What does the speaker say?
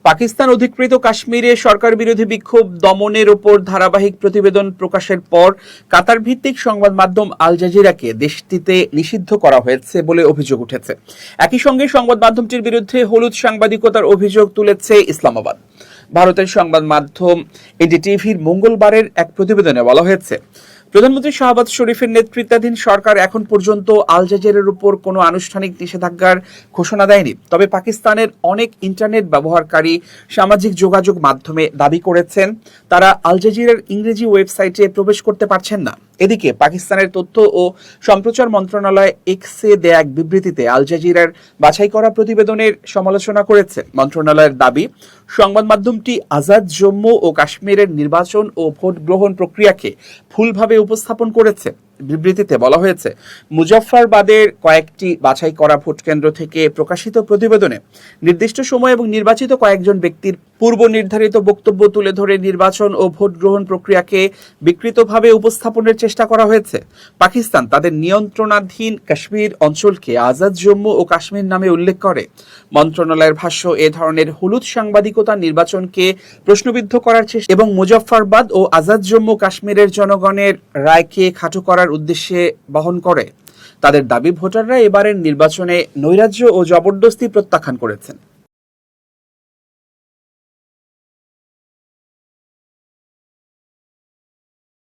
পাকিস্তান অধিকৃত কাশ্মীরে সরকার বিরোধী বিক্ষোভ দমনের উপর ধারাবাহিক প্রতিবেদন প্রকাশের পর কাতার ভিত্তিক সংবাদ মাধ্যম আল জাজিরাকে দেশটিতে নিষিদ্ধ করা হয়েছে বলে অভিযোগ উঠেছে। একই সঙ্গে সংবাদ মাধ্যমটির বিরুদ্ধে হলুদ সাংবাদিকতার অভিযোগ তুলেছে ইসলামাবাদ। ভারতের সংবাদ মাধ্যম এনডিটিভির মঙ্গলবারের এক প্রতিবেদনে বলা হয়েছে, প্রধানমন্ত্রী শাহবাজ শরীফের নেতৃত্বাধীন সরকার এখন পর্যন্ত আল জাজিরার উপর কোনো আনুষ্ঠানিক নিষেধাজ্ঞার ঘোষণা দেয়নি। তবে পাকিস্তানের অনেক ইন্টারনেট ব্যবহারকারী সামাজিক যোগাযোগ মাধ্যমে দাবি করেছেন তারা আল জাজিরার ইংরেজি ওয়েবসাইটে প্রবেশ করতে পারছেন না। এদিকে পাকিস্তানের তথ্য ও সম্প্রচার মন্ত্রণালয় এক্সে দেয়া এক বিবৃতিতে আল জাজিরার বাছাই করা প্রতিবেদনের সমালোচনা করেছে। মন্ত্রণালয়ের দাবি, সংবাদ মাধ্যমটি আজাদ জম্মু ও কাশ্মীরের নির্বাচন ও ভোট গ্রহণ প্রক্রিয়াকে ভুলভাবে উপস্থাপন করেছে। বিবৃতিতে বলা হয়েছে, মুজফফরবাদের কয়েকটি বাছাই করা ভোট কেন্দ্র থেকে প্রকাশিত প্রতিবেদনে নির্দিষ্ট সময় এবং নির্বাচিত কয়েকজন ব্যক্তির পূর্ব নির্ধারিত বক্তব্য তুলে ধরে নির্বাচন ও ভোট গ্রহণ প্রক্রিয়াকে বিকৃতভাবে উপস্থাপনের চেষ্টা করা হয়েছে। পাকিস্তান তাদের নিয়ন্ত্রণাধীন কাশ্মীর অঞ্চলকে আজাদ জম্মু ও কাশ্মীর নামে উল্লেখ করে। মন্ত্রণালয়ের ভাষ্য, এ ধরনের হলুদ সাংবাদিকতা নির্বাচনকে প্রশ্নবিদ্ধ করার চেষ্টা এবং মুজফফরবাদ ও আজাদ জম্মু কাশ্মীরের জনগণের রায়কে খাটো করার উদ্দেশ্যে বহন করে। তাদের দাবি, ভোটাররা এবারের নির্বাচনে নৈরাজ্য ও জবরদস্তি প্রত্যাখ্যান করেছেন।